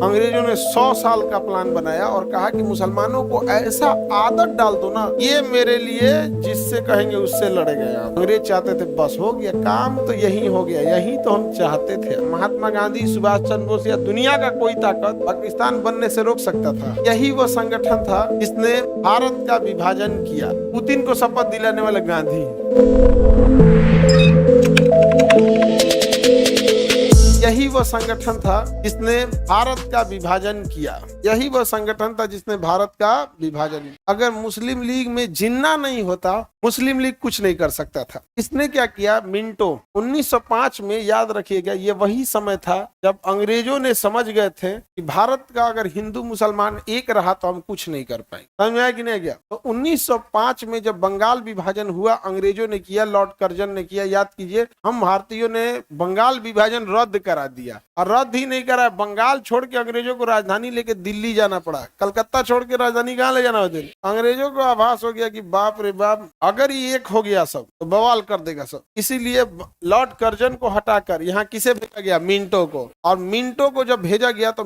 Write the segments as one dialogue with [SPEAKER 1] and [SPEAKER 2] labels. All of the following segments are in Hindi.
[SPEAKER 1] अंग्रेजों ने 100 साल का प्लान बनाया और कहा कि मुसलमानों को ऐसा आदत डाल दो ना, ये मेरे लिए जिससे कहेंगे उससे लड़े गए आप। अंग्रेज चाहते थे बस हो गया काम, तो यही हो गया, यही तो हम चाहते थे। महात्मा गांधी, सुभाष चंद्र बोस या दुनिया का कोई ताकत पाकिस्तान बनने से रोक सकता था। यही वो संगठन था जिसने भारत का विभाजन किया। पुतिन को शपथ दिलाने वाले गांधी। यही वो संगठन था जिसने भारत का विभाजन किया। यही वो संगठन था जिसने भारत का विभाजन। अगर मुस्लिम लीग में जिन्ना नहीं होता, मुस्लिम लीग कुछ नहीं कर सकता था। इसने क्या किया? मिंटो 1905 में, याद रखिएगा, ये वही समय था जब अंग्रेजों ने समझ गए थे कि भारत का अगर हिंदू मुसलमान एक रहा तो हम कुछ नहीं कर पाए। समझ में आया कि नहीं गया? तो 1905 में जब बंगाल विभाजन हुआ, अंग्रेजों ने किया, लॉर्ड कर्जन ने किया। याद कीजिए, हम भारतीयों ने बंगाल विभाजन रद्द करा दिया। और रद्द ही नहीं करा, बंगाल छोड़ के अंग्रेजों को राजधानी लेके दिल्ली जाना पड़ा। कलकत्ता छोड़ के राजधानी कहाँ ले जाना होता? अंग्रेजों को आभास हो गया कि बाप रे बाप, अगर ये एक हो गया सब तो बवाल कर देगा सब। इसीलिए लॉर्ड कर्जन को हटाकर यहाँ किसे भेजा गया? मिंटो को। और मिंटो को जब भेजा गया तो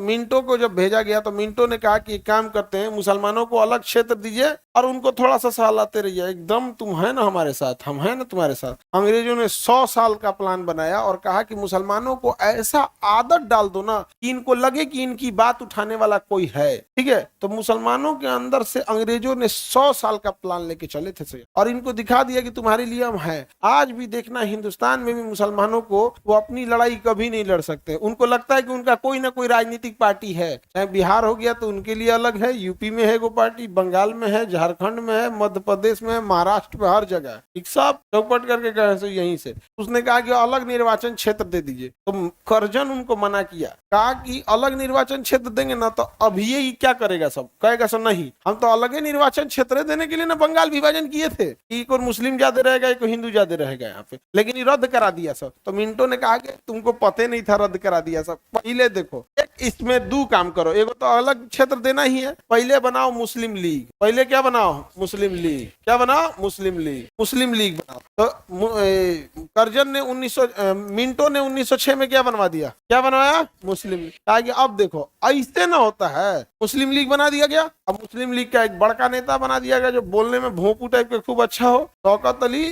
[SPEAKER 1] मिंटो ने कहा कि एक काम करते हैं, मुसलमानों को अलग क्षेत्र दीजिए और उनको थोड़ा सा सहलाते रहिए। एकदम तुम है ना हमारे साथ, हम है ना तुम्हारे साथ। अंग्रेजों ने 100 साल का प्लान बनाया और कहा कि मुसलमानों को ऐसा आदत डाल दो ना कि इनको लगे कि इनकी बात उठाने वाला कोई है। ठीक है, तो मुसलमानों के अंदर से अंग्रेजों ने 100 साल का प्लान लेके चले थे और इनको दिखा दिया कि तुम्हारे लिए हम हैं। आज भी देखना, हिंदुस्तान में भी मुसलमानों को वो अपनी लड़ाई कभी नहीं लड़ सकते। उनको लगता है कि उनका कोई ना कोई राजनीतिक पार्टी है। चाहे बिहार हो गया तो उनके लिए अलग है, यूपी में है वो पार्टी, बंगाल में है, झारखंड में है, मध्य प्रदेश में है, महाराष्ट्र में, हर जगह एक सब चौपट करके गए से यहीं से। उसने कहा कि अलग निर्वाचन क्षेत्र दे दीजिए, तो कर्जन उनको मना किया। कहा कि अलग निर्वाचन क्षेत्र देंगे ना तो अभी ये क्या करेगा, सब कहेगा सब नहीं, हम तो अलग ही निर्वाचन क्षेत्र देने के लिए ना बंगाल विभाजन किए थे कि कोई मुस्लिम ज्यादा रहेगा, कोई हिंदू ज्यादा रहेगा यहाँ पे, लेकिन ये रद्द करा दिया सब। तो मिंटो ने कहा कि तुमको पता नहीं था, रद्द करा दिया सब। पहले देखो, एक इसमें दो काम करो, एक तो अलग क्षेत्र देना ही है, पहले बनाओ मुस्लिम लीग। पहले क्या बनाओ? मुस्लिम लीग। क्या बनाओ? मुस्लिम लीग। मुस्लिम लीग बनाओ। तो कर्जन ने मिंटो ने 1906 में क्या बनवा दिया? क्या बनवाया? मुस्लिम लीग। कहा कि अब देखो ऐसे ना होता है, मुस्लिम लीग बना दिया गया। अब मुस्लिम लीग का एक बड़का नेता बना दिया गया जो बोलने में भोंपू टाइप के खूब अच्छा हो, शौकत अली,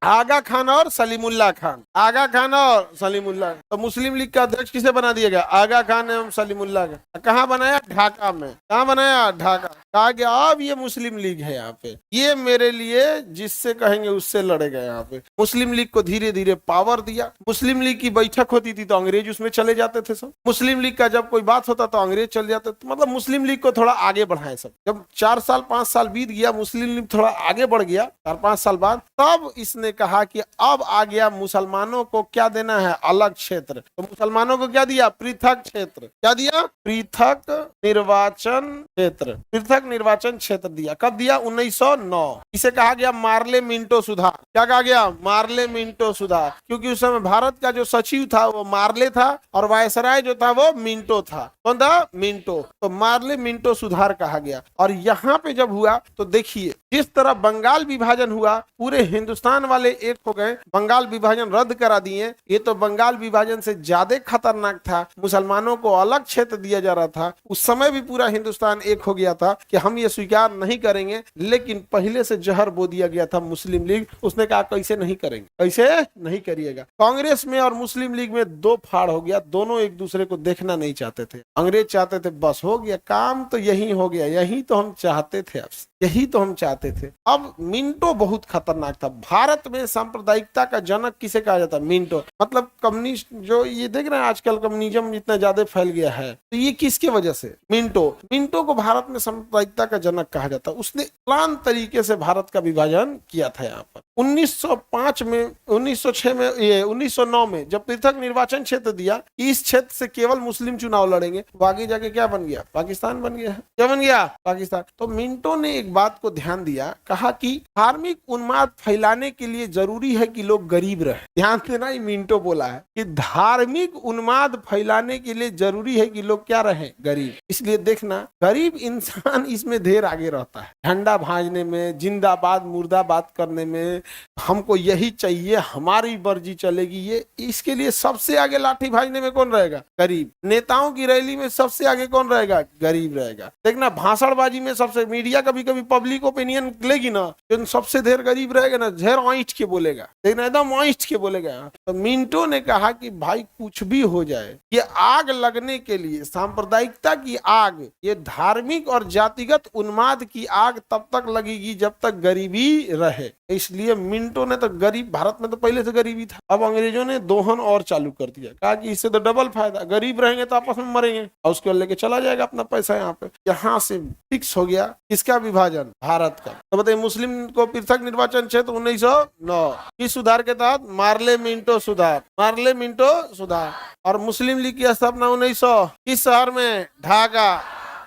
[SPEAKER 1] आगा खान और सलीमुल्लाह खान। आगा खान और सलीमुल्लाह। तो मुस्लिम लीग का अध्यक्ष किसे बना दिया गया? आगा खान एवं सलीमुल्लाह खान। कहाँ बनाया? ढाका में। कहाँ बनाया? ढाका। कहा कि अब ये मुस्लिम लीग है यहाँ पे, ये मेरे लिए जिससे कहेंगे उससे लड़ेगा यहाँ पे। मुस्लिम लीग को धीरे धीरे पावर दिया। मुस्लिम लीग की बैठक होती थी तो अंग्रेज उसमें चले जाते थे सब। मुस्लिम लीग का जब कोई बात होता तो अंग्रेज चले जाते थे। मतलब मुस्लिम लीग को थोड़ा आगे बढ़ाए सब। जब 4 साल 5 साल बीत गया, मुस्लिम लीग थोड़ा आगे बढ़ गया 4-5 साल बाद, तब इसने कहा कि अब आ गया मुसलमानों को क्या देना है? अलग क्षेत्र। तो मुसलमानों को क्या दिया? पृथक क्षेत्र। क्या दिया? पृथक निर्वाचन क्षेत्र। पृथक निर्वाचन क्षेत्र दिया। कब दिया? 1909। इसे कहा गया मार्ले मिंटो सुधार। क्या कहा गया? मार्ले मिंटो सुधार। क्योंकि उस समय भारत का जो सचिव था वो मार्ले था और वायसराय जो था वो मिंटो था। कौन था? मिंटो। तो मार्ले मिंटो सुधार कहा गया। और यहाँ पे जब हुआ तो देखिए, जिस तरह बंगाल विभाजन हुआ, पूरे हिंदुस्तान वाले एक हो गए, बंगाल विभाजन रद्द करा दिए। ये तो बंगाल विभाजन से ज्यादा खतरनाक था। मुसलमानों को अलग क्षेत्र दिया जा रहा था। उस समय भी पूरा हिंदुस्तान एक हो गया था कि हम ये स्वीकार नहीं करेंगे, लेकिन पहले से जहर बो दिया गया था मुस्लिम लीग। उसने कहा कैसे नहीं करेंगे, कैसे नहीं करिएगा। कांग्रेस में और मुस्लिम लीग में दो फाड़ हो गया। दोनों एक दूसरे को देखना नहीं चाहते थे। अंग्रेज चाहते थे बस हो गया काम, तो यही हो गया, यही तो हम चाहते थे, यही तो हम चाहते थे। अब मिंटो बहुत खतरनाक था। भारत में सांप्रदायिकता का जनक किसे कहा जाता है? मिंटो। मतलब कम्युनिस्ट, जो ये देख रहे हैं आजकल कम्युनिज्म इतना ज्यादा फैल गया है, तो ये किसके वजह से? मिंटो। मिंटो को भारत में सांप्रदायिकता का जनक कहा जाता है। उसने प्लान तरीके से भारत का विभाजन किया था। यहाँ पर 1905 में, 1906 में, ये 1909 में जब पृथक निर्वाचन क्षेत्र दिया, इस क्षेत्र से केवल मुस्लिम चुनाव लड़ेंगे, वो आगे जाके क्या बन गया? पाकिस्तान बन गया। क्या बन गया? पाकिस्तान। तो मिंटो ने एक बात को ध्यान दिया, कहा कि धार्मिक उन्माद फैलाने के लिए जरूरी है कि लोग गरीब रहे। ध्यान देना, ये मिंटो बोला है कि धार्मिक उन्माद फैलाने के लिए जरूरी है कि लोग क्या रहे? गरीब। इसलिए देखना, गरीब इंसान इसमें ढेर आगे रहता है, झंडा भाजने में, जिंदाबाद मुर्दाबाद करने में, हमको यही चाहिए, हमारी मर्जी चलेगी, ये इसके लिए सबसे आगे लाठी भाजने में कौन रहेगा? गरीब। नेताओं की रैली में सबसे आगे कौन रहेगा? गरीब रहेगा। देखना भाषणबाजी में सबसे, मीडिया कभी कभी पब्लिक ओपिनियन लेगी ना, जो सबसे ढेर गरीब रहेगा ना, ढेर ऑइंट के बोलेगा, देखना एकदम ऑइंट के बोलेगा। तो मिंटो ने कहा कि भाई कुछ भी हो जाए, ये आग लगने के लिए, सांप्रदायिकता की आग, ये धार्मिक और जातिगत उन्माद की आग तब तक लगेगी जब तक गरीबी रहे। इसलिए मिंटो ने तो गरीब, भारत में तो पहले से गरीबी था, अब अंग्रेजों ने दोहन और चालू कर दिया, कहा कि इससे तो डबल फायदा, गरीब रहेंगे तो आपस में मरेंगे और उसके बाद लेके चला जाएगा अपना पैसा यहाँ पे। यहाँ से फिक्स हो गया किसका विभाजन? भारत का। तो बताइए मुस्लिम को पृथक निर्वाचन क्षेत्र 1909 किस सुधार के तहत? मार्ले मिंटो सुधार, मार्ले मिंटो सुधार। और मुस्लिम लीग की स्थापना 1900 किस शहर में? ढाका।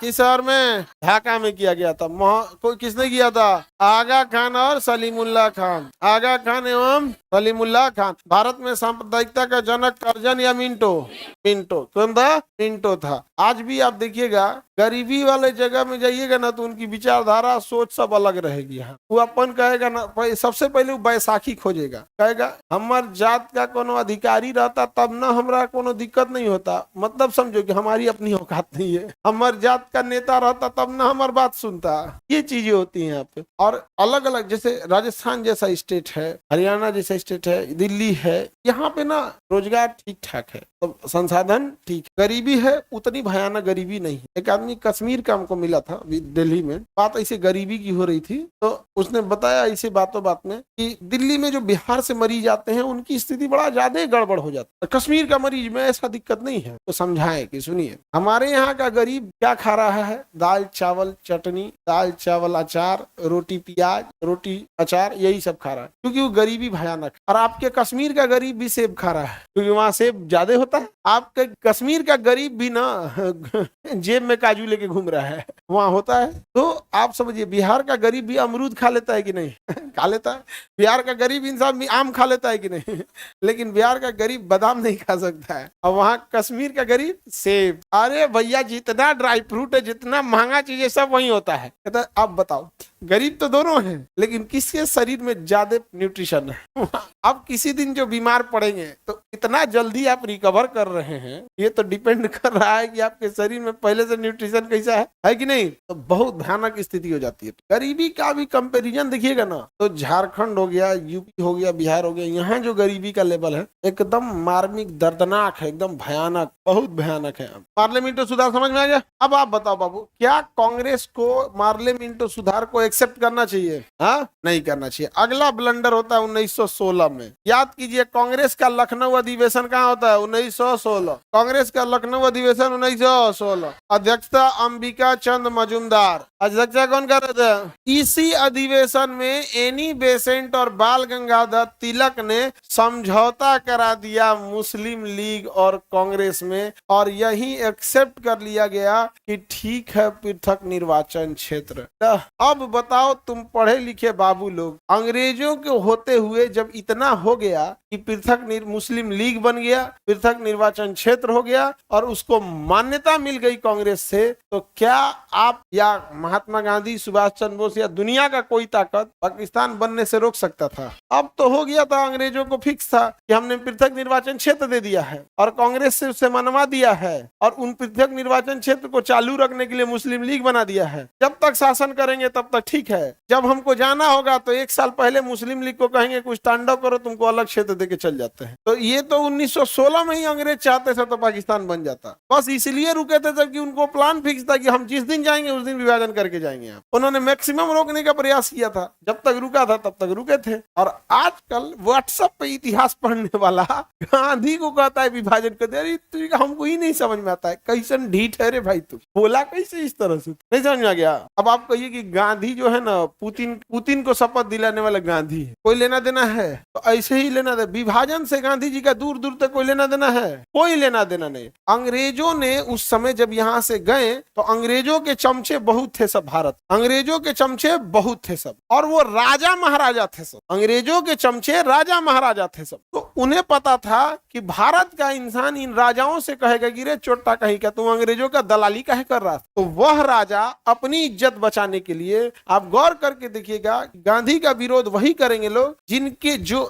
[SPEAKER 1] किस शहर में? ढाका में किया गया था। कोई किसने किया था? आगा खान और सलीमुल्लाह खान, आगा खान एवं सलीमुल्लाह खान। भारत में सांप्रदायिकता का जनक कर्जन या मिंटो? मिंटो। कौन था? मिंटो था। आज भी आप देखिएगा गरीबी वाले जगह में जाइएगा ना तो उनकी विचारधारा सोच सब अलग रहेगी। वो अपन कहेगा ना, सबसे पहले वो बैसाखी खोजेगा, कहेगा हमार जात का कोनो अधिकारी रहता तब ना हमरा कोनो दिक्कत नहीं होता, मतलब समझो कि हमारी अपनी औकात नहीं है, हमार जात का नेता रहता तब ना हमार बात सुनता। ये चीजें होती हैं यहाँ पे। और अलग अलग, जैसे राजस्थान जैसा स्टेट है, हरियाणा जैसा स्टेट है, दिल्ली है, यहाँ पे ना रोजगार ठीक ठाक है, तो संसाधन ठीक, गरीबी है उतनी भयानक गरीबी नहीं। एक आदमी कश्मीर का हमको मिला था दिल्ली में, बात ऐसे गरीबी की हो रही थी, तो उसने बताया ऐसे बातों बात में कि दिल्ली में जो बिहार से मरीज आते हैं उनकी स्थिति बड़ा ज्यादा गड़बड़ हो जाती है, कश्मीर का मरीज में ऐसा दिक्कत नहीं है। तो समझाए कि सुनिए, हमारे यहाँ का गरीब क्या खा रहा है? दाल चावल चटनी, दाल चावल अचार, रोटी प्याज, रोटी अचार, यही सब खा रहा है क्योंकि वो गरीबी भयानक। और आपके कश्मीर का गरीब भी सेब खा रहा है क्योंकि वहाँ सेब ज्यादा होता है। आपके कश्मीर का गरीब भी ना जेब में काजू लेके घूम रहा है, वहाँ होता है। तो आप समझिए बिहार का गरीब भी अमरूद खा लेता है कि नहीं? खा लेता है। बिहार का गरीब इंसान भी आम खा लेता है कि नहीं? लेकिन बिहार का गरीब बादाम नहीं खा सकता है, और वहाँ कश्मीर का गरीब सेब। अरे भैया जितना ड्राई फ्रूट है, जितना महंगा चीज है, सब वही होता है। कहता अब बताओ, गरीब तो दोनों हैं, लेकिन किसके शरीर में ज्यादा न्यूट्रिशन है? अब किसी दिन जो बीमार पड़ेंगे तो इतना जल्दी आप रिकवर कर रहे हैं, ये तो डिपेंड कर रहा है कि आपके शरीर में पहले से न्यूट्रिशन कैसा है कि नहीं। तो बहुत भयानक स्थिति हो जाती है। गरीबी का भी कंपैरिजन देखिएगा ना, तो झारखंड हो गया, यूपी हो गया, बिहार हो गया, यहाँ जो गरीबी का लेवल है एकदम मार्मिक, दर्दनाक है, एकदम भयानक, बहुत भयानक है। मार्ले मिंटो सुधार समझ में आ गया? अब आप बताओ बाबू, क्या कांग्रेस को मार्ले मिंटो सुधार को एक्सेप्ट करना चाहिए? हाँ, नहीं करना चाहिए। अगला ब्लंडर होता है 1916 में। याद कीजिए, कांग्रेस का लखनऊ अधिवेशन कहाँ होता है? 1916। कांग्रेस का लखनऊ अधिवेशन 1916। अध्यक्षता अंबिका चंद मजूमदार। अध्यक्षता कौन कर रहे थे? इसी अधिवेशन में एनी बेसेंट और बाल गंगाधर तिलक ने समझौता करा दिया मुस्लिम लीग और कांग्रेस में, और यही एक्सेप्ट कर लिया गया कि ठीक है पृथक निर्वाचन क्षेत्र। अब बताओ तुम पढ़े लिखे बाबू लोग, अंग्रेजों के होते हुए जब इतना हो गया कि पृथक मुस्लिम लीग बन गया, पृथक निर्वाचन क्षेत्र हो गया और उसको मान्यता मिल गई कांग्रेस से, तो क्या आप या महात्मा गांधी, सुभाष चंद्र बोस या दुनिया का कोई ताकत पाकिस्तान बनने से रोक सकता था? अब तो हो गया था, अंग्रेजों को फिक्स था कि हमने पृथक निर्वाचन क्षेत्र दे दिया है और कांग्रेस से उसे मनवा दिया है, और उन पृथक निर्वाचन क्षेत्र को चालू रखने के लिए मुस्लिम लीग बना दिया है। जब तक शासन करेंगे तब तक ठीक है, जब हमको जाना होगा तो एक साल पहले मुस्लिम लीग को कहेंगे कुछ तांडव करो, तुमको अलग क्षेत्र देके चल जाते हैं। तो ये तो 1916 में ही अंग्रेज चाहते थे तो पाकिस्तान बन जाता, बस इसलिए रुके थे जबकि उनको प्लान फिक्स था कि हम जिस दिन जाएंगे उस दिन विभाजन करके जाएंगे। उन्होंने मैक्सिमम रोकने का प्रयास किया था, जब तक रुका था तब तक रुके थे। और आजकल व्हाट्सएप पे इतिहास पढ़ने वाला गांधी को कहता है विभाजन कर दे, अरे हमको ही नहीं समझ में आता है, कैसन ढीठ है रे भाई, तू बोला कैसे इस तरह से, नहीं समझ में आ गया। अब आप कहिए कि गांधी जो है ना, पुतिन को शपथ दिलाने वाला गांधी है, कोई लेना देना है? तो ऐसे ही लेना दे, विभाजन से गांधी जी का दूर दूर तक कोई लेना देना है? कोई लेना देना नहीं। अंग्रेजों ने उस समय जब यहाँ से गए तो अंग्रेजों के चमचे बहुत थे सब, भारत अंग्रेजों के चमचे बहुत थे सब, और वो राजा महाराजा थे सब, अंग्रेजों के चमचे राजा महाराजा थे सब। तो उन्हें पता था कि भारत का इंसान इन राजाओं से कहेगा कि रे चोट्टा कहीं का तुम अंग्रेजों का दलाली काहे कर रहा था। तो वह राजा अपनी इज्जत बचाने के लिए, आप गौर करके देखिएगा, गांधी का विरोध वही करेंगे लोग जिनके जो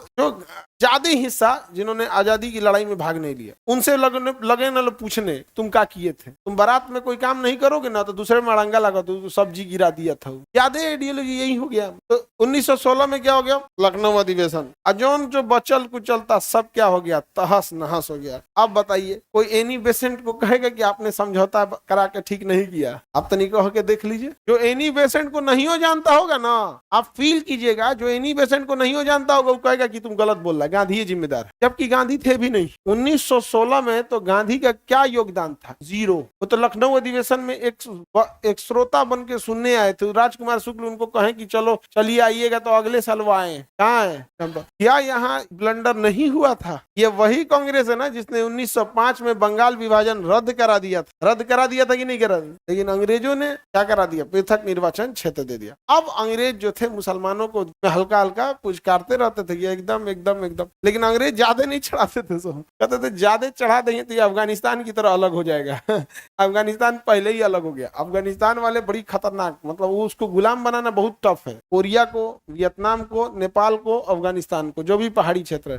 [SPEAKER 1] ज्यादा हिस्सा, जिन्होंने आजादी की लड़ाई में भाग नहीं लिया, उनसे लगे न पूछने तुम क्या किए थे। तुम बारात में कोई काम नहीं करोगे ना तो दूसरे में अड़ंगा लगा तो सब्जी गिरा दिया था। ज्यादा आइडियोलॉजी यही हो गया। तो 1916 में क्या हो गया, लखनऊ अधिवेशन, अजौन जो बचल कुचलता सब क्या हो गया, तहस नहस हो गया। अब बताइए कोई एनी बेसेंट को कहेगा कि आपने समझौता करा के ठीक नहीं किया? आप तनिक होके देख लीजिए, जो एनी बेसेंट को नहीं हो जानता होगा ना, आप फील कीजिएगा, जो एनी बेसेंट को नहीं हो जानता होगा वो कहेगा कि तुम गलत बोल रहा, गांधी जिम्मेदार, जबकि गांधी थे भी नहीं। 1916 में तो गांधी का क्या योगदान था, जीरो। वो तो लखनऊ अधिवेशन में एक श्रोता बन के सुनने आए थे। राजकुमार शुक्ल उनको कहे कि चलो चलिए आइएगा तो अगले साल वो आए, कहाँ है? क्या यहाँ ब्लंडर नहीं हुआ था? ये वही कांग्रेस है ना जिसने 1905 में बंगाल विभाजन रद्द करा दिया था कि नहीं करा दिया? लेकिन अंग्रेजों ने क्या करा दिया, पृथक निर्वाचन क्षेत्र दे दिया। अब अंग्रेज जो थे मुसलमानों को हल्का हल्का पुचकारते रहते थे कि एकदम एकदम एकदम, लेकिन अंग्रेज ज्यादा नहीं चढ़ाते थे। सो कहते थे ज्यादा चढ़ा देंगे तो ये अफगानिस्तान की तरह अलग हो जाएगा। अफगानिस्तान पहले ही अलग हो गया। अफगानिस्तान वाले बड़ी खतरनाक, मतलब वो उसको गुलाम बनाना बहुत टफ है। कोरिया को, वियतनाम को, नेपाल को, अफगानिस्तान को, जो भी पहाड़ी क्षेत्र है,